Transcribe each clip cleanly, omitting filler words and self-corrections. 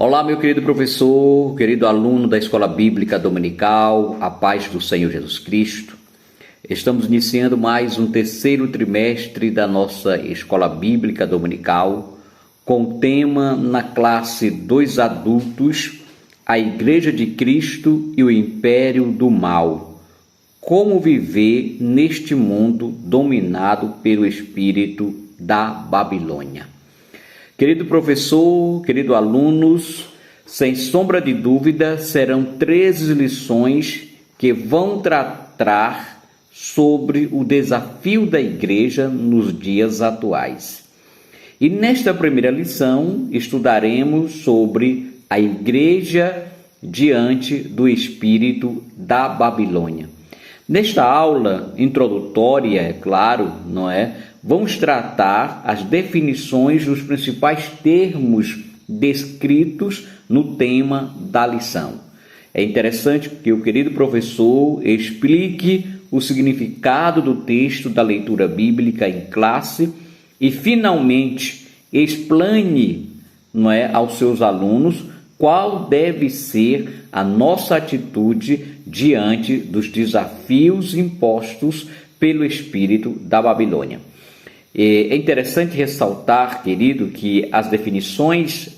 Olá, meu querido professor, querido aluno da Escola Bíblica Dominical, a paz do Senhor Jesus Cristo. Estamos iniciando mais um terceiro trimestre da nossa Escola Bíblica Dominical, com o tema na classe dos adultos, a Igreja de Cristo e o Império do Mal. Como viver neste mundo dominado pelo espírito da Babilônia. Querido professor, querido alunos, sem sombra de dúvida, serão 13 lições que vão tratar sobre o desafio da igreja nos dias atuais. E nesta primeira lição, estudaremos sobre a igreja diante do espírito da Babilônia. Nesta aula introdutória, é claro, não é? Vamos tratar as definições dos principais termos descritos no tema da lição. É interessante que o querido professor explique o significado do texto da leitura bíblica em classe e, finalmente, explane, não é, aos seus alunos qual deve ser a nossa atitude diante dos desafios impostos pelo espírito da Babilônia. É interessante ressaltar, querido, que as definições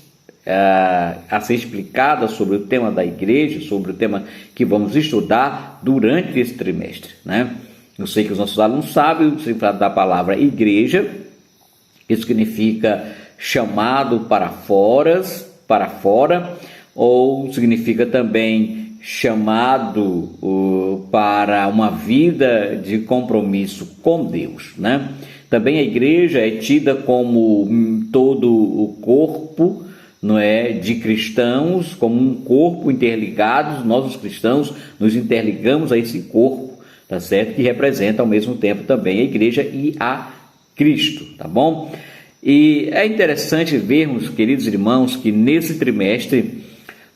a ser explicadas sobre o tema da igreja, sobre o tema que vamos estudar durante esse trimestre, né? Eu sei que os nossos alunos sabem o significado da palavra igreja. Isso significa chamado para fora, ou significa também chamado para uma vida de compromisso com Deus, né? Também a igreja é tida como todo o corpo, não é, de cristãos, como um corpo interligado. Nós, os cristãos, nos interligamos a esse corpo, tá certo? Que representa ao mesmo tempo também a igreja e a Cristo, tá bom? E é interessante vermos, queridos irmãos, que nesse trimestre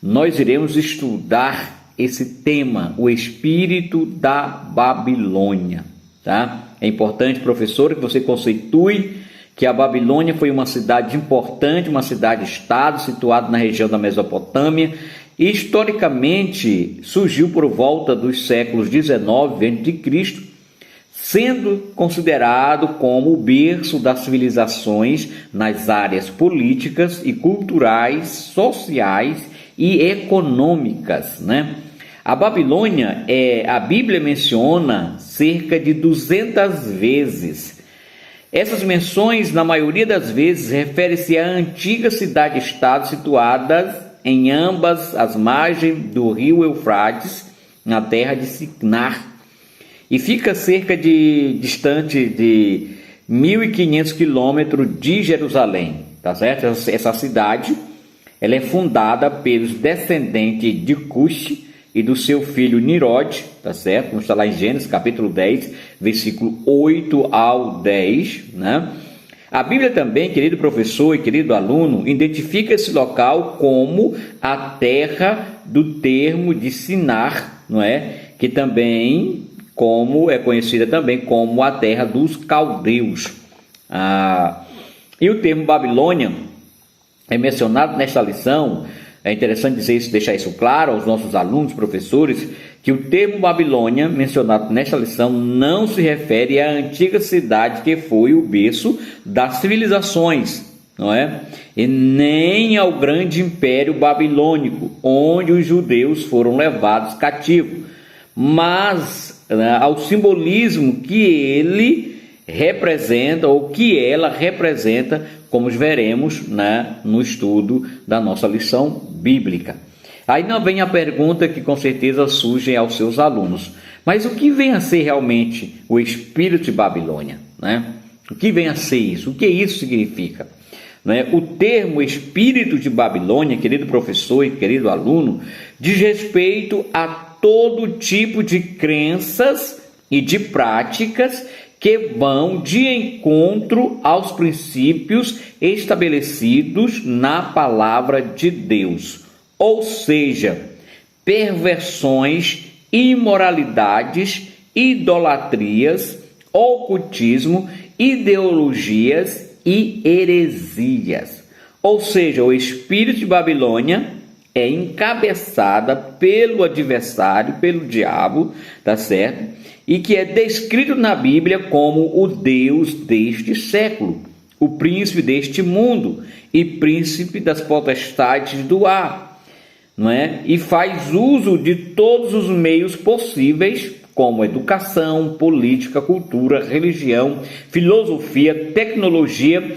nós iremos estudar esse tema, o espírito da Babilônia, tá? É importante, professor, que você conceitue que a Babilônia foi uma cidade importante, uma cidade-estado situada na região da Mesopotâmia e historicamente surgiu por volta dos séculos 19 a.C., sendo considerado como o berço das civilizações nas áreas políticas e culturais, sociais e econômicas, né? A Babilônia, a Bíblia menciona cerca de 200 vezes. Essas menções, na maioria das vezes, referem-se à antiga cidade-estado situada em ambas as margens do rio Eufrates, na terra de Sinar, e fica cerca de distante de 1.500 quilômetros de Jerusalém, tá certo? Essa cidade, ela é fundada pelos descendentes de Cush e do seu filho Nirod, tá certo? Vamos estar lá em Gênesis capítulo 10, versículo 8 ao 10, né? A Bíblia também, querido professor e querido aluno, identifica esse local como a terra do termo de Sinar, não é? Que também como é conhecida também como a terra dos caldeus. E o termo Babilônia é mencionado nesta lição. É interessante dizer isso, deixar isso claro aos nossos alunos, professores, que o termo Babilônia, mencionado nesta lição, não se refere à antiga cidade que foi o berço das civilizações, não é? E nem ao grande império babilônico, onde os judeus foram levados cativos, mas ao simbolismo que ele representa, ou que ela representa, como veremos, né, no estudo da nossa lição bíblica. Aí não vem a pergunta que com certeza surge aos seus alunos: mas o que vem a ser realmente o espírito de Babilônia, né? O que vem a ser isso? O que isso significa? Né? O termo espírito de Babilônia, querido professor e querido aluno, diz respeito a todo tipo de crenças e de práticas que vão de encontro aos princípios estabelecidos na palavra de Deus, ou seja, perversões, imoralidades, idolatrias, ocultismo, ideologias e heresias. Ou seja, o espírito de Babilônia é encabeçada pelo adversário, pelo diabo, tá certo? E que é descrito na Bíblia como o Deus deste século, o príncipe deste mundo e príncipe das potestades do ar, não é? E faz uso de todos os meios possíveis, como educação, política, cultura, religião, filosofia, tecnologia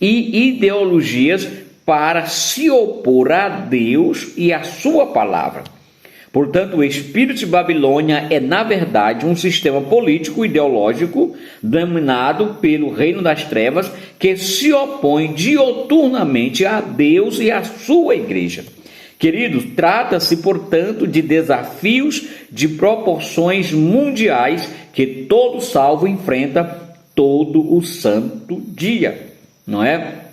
e ideologias para se opor a Deus e a sua palavra. Portanto, o espírito de Babilônia é, na verdade, um sistema político ideológico dominado pelo reino das trevas que se opõe dioturnamente a Deus e à sua igreja. Queridos, trata-se, portanto, de desafios de proporções mundiais que todo salvo enfrenta todo o santo dia, não é?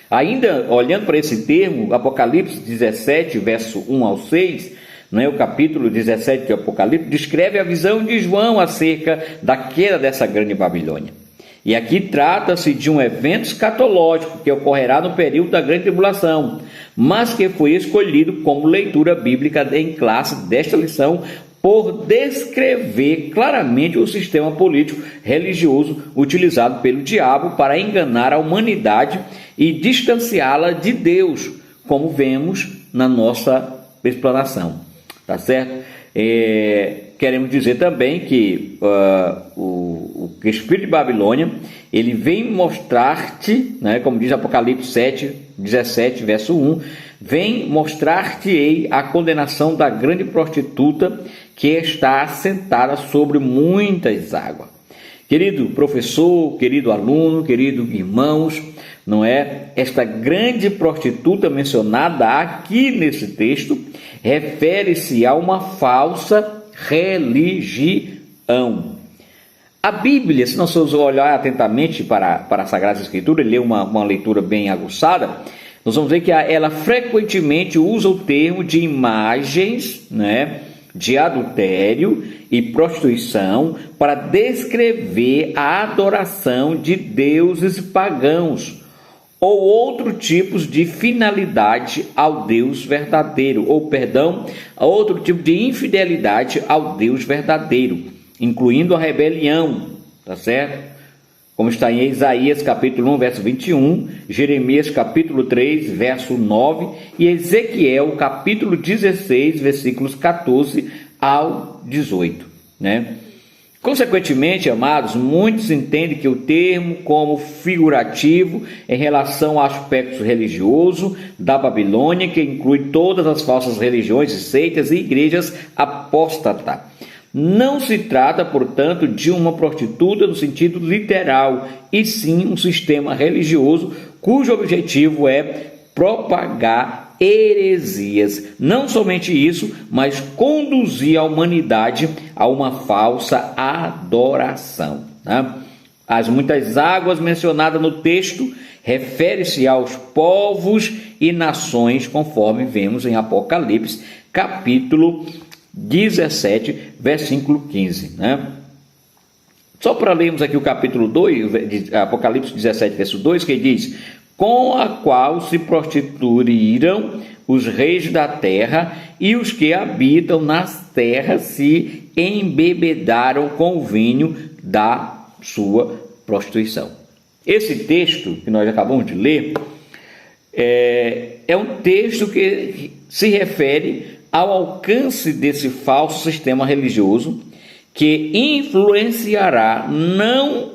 Ainda olhando para esse termo, Apocalipse 17, verso 1 ao 6, não é? O capítulo 17 de Apocalipse descreve a visão de João acerca da queda dessa grande Babilônia. E aqui trata-se de um evento escatológico que ocorrerá no período da grande tribulação, mas que foi escolhido como leitura bíblica em classe desta lição por descrever claramente o sistema político religioso utilizado pelo diabo para enganar a humanidade e distanciá-la de Deus, como vemos na nossa explanação, tá certo? Queremos dizer também que o espírito de Babilônia, ele vem mostrar-te, né, como diz Apocalipse 7, 17, verso 1, vem mostrar-te-ei a condenação da grande prostituta que está assentada sobre muitas águas. Querido professor, querido aluno, querido irmãos, não é? Esta grande prostituta mencionada aqui nesse texto refere-se a uma falsa religião. A Bíblia, se nós formos olhar atentamente para a Sagrada Escritura e ler uma leitura bem aguçada, nós vamos ver que ela frequentemente usa o termo de imagens, né, de adultério e prostituição para descrever a adoração de deuses pagãos ou outros tipos de finalidade ao Deus verdadeiro, outro tipo de infidelidade ao Deus verdadeiro, incluindo a rebelião, tá certo? Como está em Isaías capítulo 1, verso 21, Jeremias capítulo 3, verso 9 e Ezequiel capítulo 16, versículos 14 ao 18, né? Consequentemente, amados, muitos entendem que o termo como figurativo em relação ao aspecto religioso da Babilônia, que inclui todas as falsas religiões, seitas e igrejas apóstatas. Não se trata, portanto, de uma prostituta no sentido literal, e sim um sistema religioso cujo objetivo é propagar heresias. Não somente isso, mas conduzir a humanidade a uma falsa adoração, né? As muitas águas mencionadas no texto refere-se aos povos e nações, conforme vemos em Apocalipse, capítulo 17, versículo 15, né? Só para lermos aqui o capítulo 2, de Apocalipse 17, verso 2, que diz: com a qual se prostituíram os reis da terra, e os que habitam nas terras se embebedaram com o vinho da sua prostituição. Esse texto que nós acabamos de ler é um texto que se refere ao alcance desse falso sistema religioso que influenciará não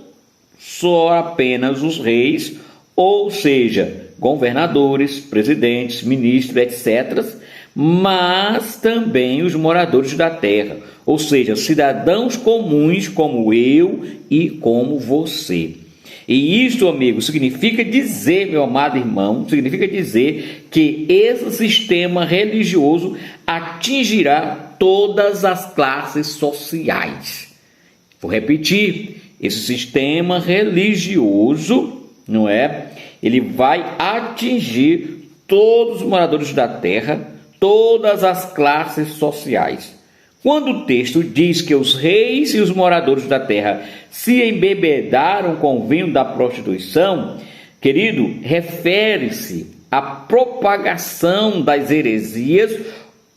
só apenas os reis, ou seja, governadores, presidentes, ministros, etc., mas também os moradores da terra, ou seja, cidadãos comuns como eu e como você. E isto, amigo, significa dizer, meu amado irmão, significa dizer que esse sistema religioso atingirá todas as classes sociais. Vou repetir, esse sistema religioso, não é? Ele vai atingir todos os moradores da terra, todas as classes sociais. Quando o texto diz que os reis e os moradores da terra se embebedaram com o vinho da prostituição, Querido, refere-se à propagação das heresias,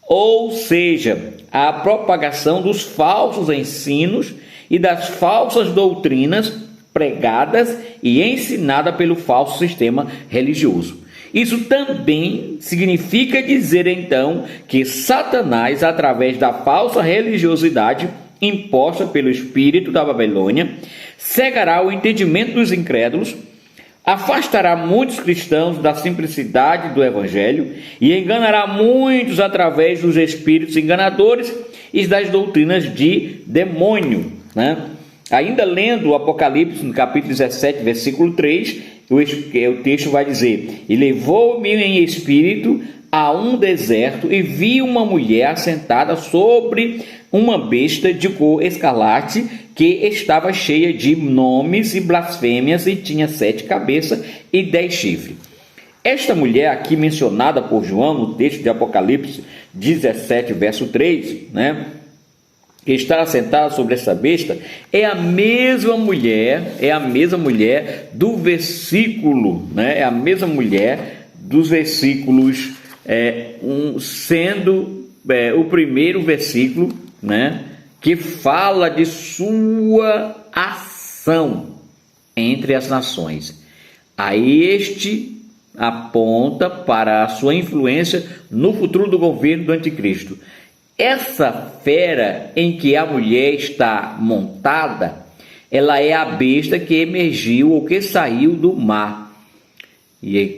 ou seja, à propagação dos falsos ensinos e das falsas doutrinas pregadas e ensinadas pelo falso sistema religioso. Isso também significa dizer, então, que Satanás, através da falsa religiosidade imposta pelo espírito da Babilônia, cegará o entendimento dos incrédulos, afastará muitos cristãos da simplicidade do Evangelho e enganará muitos através dos espíritos enganadores e das doutrinas de demônio, né? Ainda lendo o Apocalipse, no capítulo 17, versículo 3, o texto vai dizer: E levou-me em espírito a um deserto e vi uma mulher assentada sobre uma besta de cor escarlate, que estava cheia de nomes e blasfêmias e tinha 7 cabeças e 10 chifres. Esta mulher aqui mencionada por João no texto de Apocalipse 17, verso 3, né, que está assentada sobre essa besta, é a mesma mulher do versículo, né, é a mesma mulher dos versículos, sendo o primeiro versículo, né, que fala de sua ação entre as nações. Aí este aponta para a sua influência no futuro do governo do anticristo. Essa fera em que a mulher está montada, ela é a besta que emergiu ou que saiu do mar. E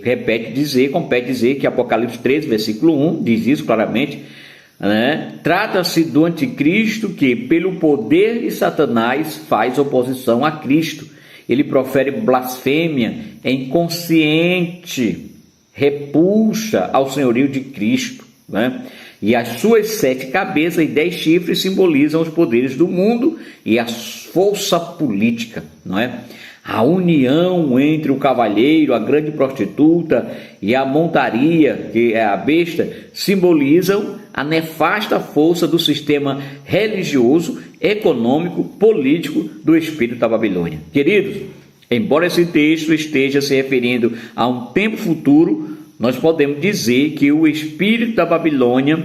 compete dizer que Apocalipse 13, versículo 1, diz isso claramente, né? Trata-se do anticristo que, pelo poder de Satanás, faz oposição a Cristo. Ele profere blasfêmia, é inconsciente, repulsa ao senhorio de Cristo, né? E as suas 7 cabeças e 10 chifres simbolizam os poderes do mundo e a força política, não é? A união entre o cavalheiro, a grande prostituta e a montaria, que é a besta, simbolizam a nefasta força do sistema religioso, econômico, político do espírito da Babilônia. Queridos, embora esse texto esteja se referindo a um tempo futuro, nós podemos dizer que o espírito da Babilônia,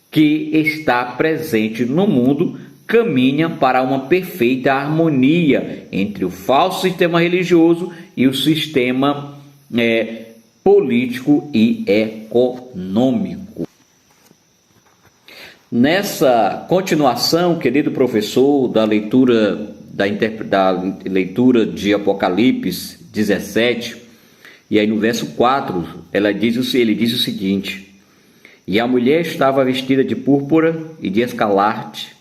que está presente no mundo, caminha para uma perfeita harmonia entre o falso sistema religioso e o sistema político e econômico. Nessa continuação, querido professor, da leitura de Apocalipse 17, e aí no verso 4, ele diz o seguinte: E a mulher estava vestida de púrpura e de escarlate,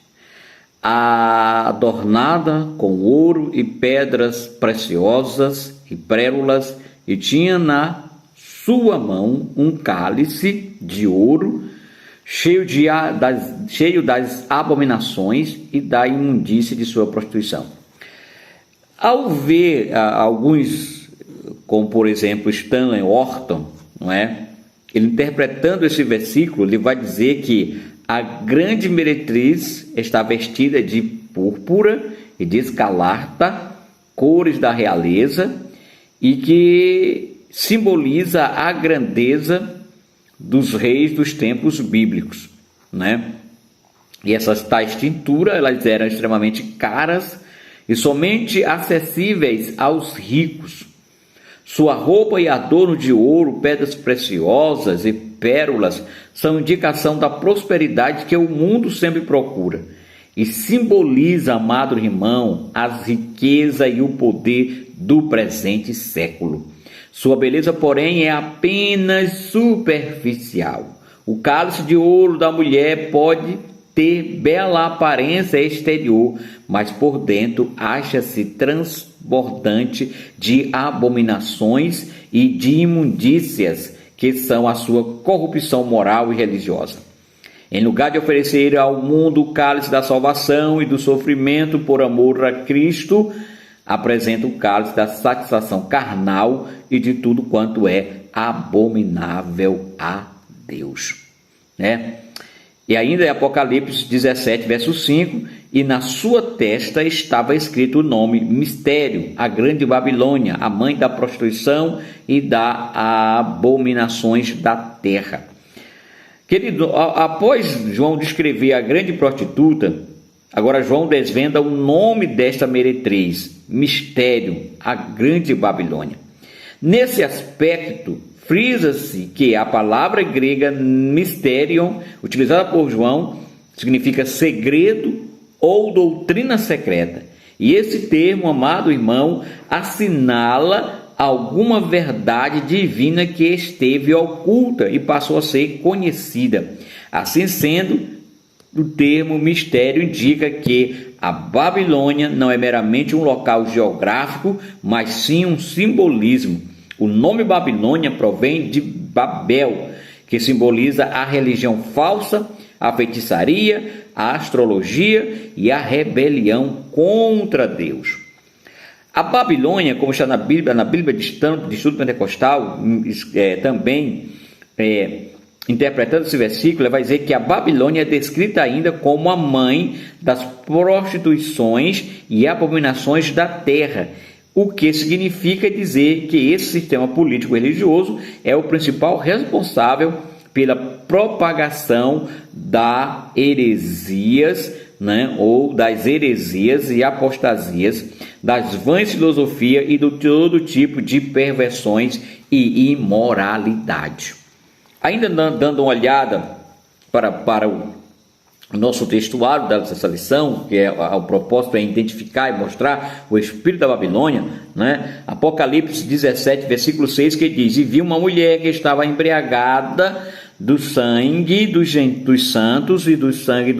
adornada com ouro e pedras preciosas e pérolas, e tinha na sua mão um cálice de ouro, cheio das abominações e da imundície de sua prostituição. Ao ver alguns, como por exemplo Stanley Orton, não é? Ele interpretando esse versículo, ele vai dizer que a grande meretriz está vestida de púrpura e de escarlata, cores da realeza, e que simboliza a grandeza dos reis dos tempos bíblicos, né? E essas tais tinturas, elas eram extremamente caras e somente acessíveis aos ricos. Sua roupa e adorno de ouro, pedras preciosas e pérolas são indicação da prosperidade que o mundo sempre procura e simboliza, amado irmão, as riquezas e o poder do presente século. Sua beleza, porém, é apenas superficial. O cálice de ouro da mulher pode ter bela aparência exterior, mas por dentro acha-se transbordante de abominações e de imundícias, que são a sua corrupção moral e religiosa. Em lugar de oferecer ao mundo o cálice da salvação e do sofrimento por amor a Cristo, apresenta o cálice da satisfação carnal e de tudo quanto é abominável a Deus, né? E ainda em Apocalipse 17, verso 5, e na sua testa estava escrito o nome Mistério, a Grande Babilônia, a mãe da prostituição e das abominações da terra. Querido, após João descrever a grande prostituta, agora João desvenda o nome desta meretriz, Mistério, a Grande Babilônia. Nesse aspecto, frisa-se que a palavra grega mysterion, utilizada por João, significa segredo ou doutrina secreta. E esse termo, amado irmão, assinala alguma verdade divina que esteve oculta e passou a ser conhecida. Assim sendo, o termo mistério indica que a Babilônia não é meramente um local geográfico, mas sim um simbolismo. O nome Babilônia provém de Babel, que simboliza a religião falsa, a feitiçaria, a astrologia e a rebelião contra Deus. A Babilônia, como está na Bíblia de Estudo Pentecostal, também interpretando esse versículo, vai dizer que a Babilônia é descrita ainda como a mãe das prostituições e abominações da terra, o que significa dizer que esse sistema político-religioso é o principal responsável pela propagação das heresias, ou das heresias e apostasias, das vãs filosofias e de todo tipo de perversões e imoralidade. Ainda dando uma olhada para o nosso textuário dessa lição, que o propósito é identificar e mostrar o espírito da Babilônia, Apocalipse 17, versículo 6, que diz: e vi uma mulher que estava embriagada do sangue dos santos e do sangue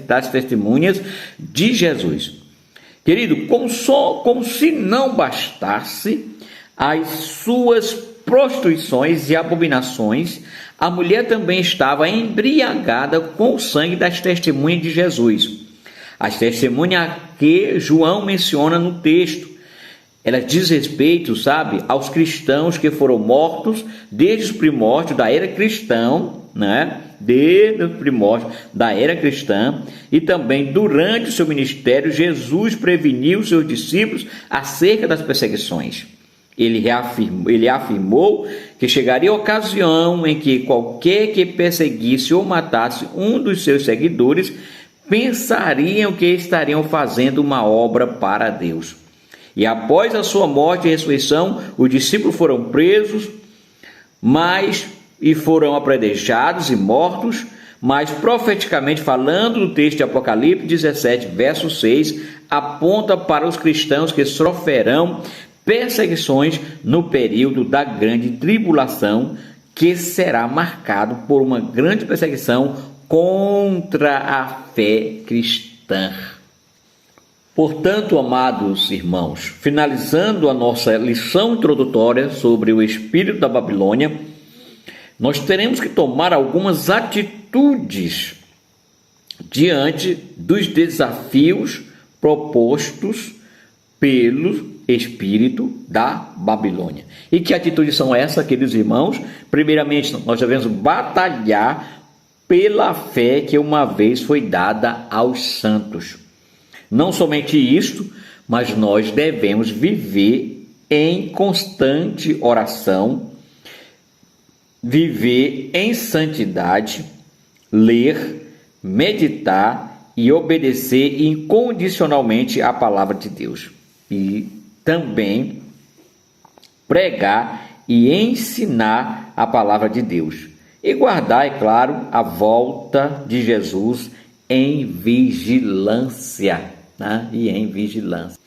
das testemunhas de Jesus. Querido, como se não bastasse as suas prostituições e abominações, a mulher também estava embriagada com o sangue das testemunhas de Jesus. As testemunhas que João menciona no texto, elas diz respeito, aos cristãos que foram mortos desde os primórdios da era cristã, Desde os primórdios da era cristã, e também durante o seu ministério, Jesus preveniu os seus discípulos acerca das perseguições. Ele afirmou que chegaria a ocasião em que qualquer que perseguisse ou matasse um dos seus seguidores pensariam que estariam fazendo uma obra para Deus. E após a sua morte e ressurreição, os discípulos foram presos, e foram apedrejados e mortos, mas profeticamente falando, no texto de Apocalipse 17, verso 6, aponta para os cristãos que sofrerão perseguições no período da grande tribulação, que será marcado por uma grande perseguição contra a fé cristã. Portanto, amados irmãos, finalizando a nossa lição introdutória sobre o espírito da Babilônia, nós teremos que tomar algumas atitudes diante dos desafios propostos pelo espírito da Babilônia. E que atitudes são essas, queridos irmãos? Primeiramente, nós devemos batalhar pela fé que uma vez foi dada aos santos. Não somente isto, mas nós devemos viver em constante oração, viver em santidade, ler, meditar e obedecer incondicionalmente à palavra de Deus. E também pregar e ensinar a palavra de Deus. E guardar, é claro, a volta de Jesus em vigilância. E em vigilância.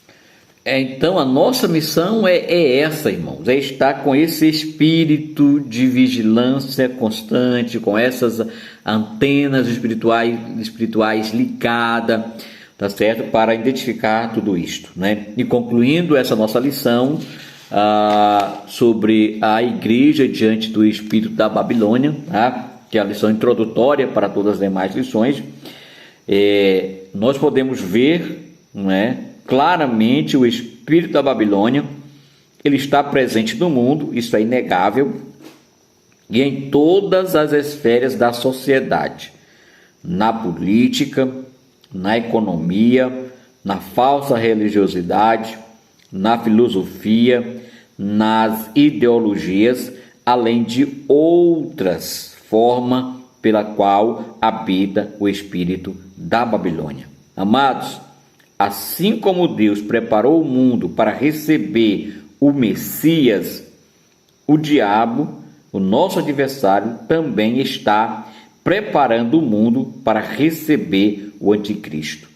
Então, a nossa missão é essa, irmãos, é estar com esse espírito de vigilância constante, com essas antenas espirituais ligadas, tá certo? Para identificar tudo isto, E concluindo essa nossa lição sobre a igreja diante do espírito da Babilônia, que é a lição introdutória para todas as demais lições, nós podemos ver, claramente o espírito da Babilônia. Ele está presente no mundo, isso é inegável, e em todas as esferas da sociedade, na política, na economia, na falsa religiosidade, na filosofia, nas ideologias, além de outras formas pela qual habita o espírito da Babilônia. Amados, assim como Deus preparou o mundo para receber o Messias, o diabo, o nosso adversário, também está preparando o mundo para receber o anticristo.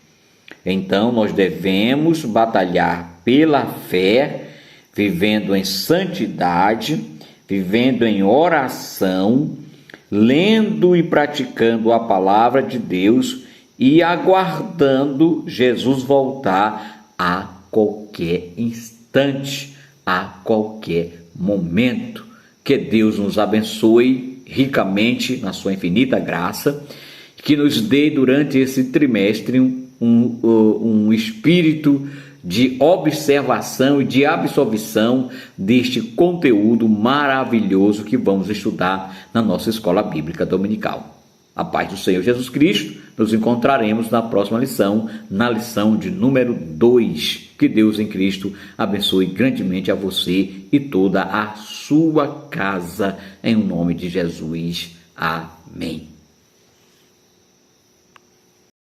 Então, nós devemos batalhar pela fé, vivendo em santidade, vivendo em oração, lendo e praticando a palavra de Deus e aguardando Jesus voltar a qualquer instante, a qualquer momento. Que Deus nos abençoe ricamente na sua infinita graça, que nos dê durante esse trimestre um espírito de observação e de absorção deste conteúdo maravilhoso que vamos estudar na nossa escola bíblica dominical. A paz do Senhor Jesus Cristo, nos encontraremos na próxima lição, na lição de número 2. Que Deus em Cristo abençoe grandemente a você e toda a sua casa, em nome de Jesus. Amém.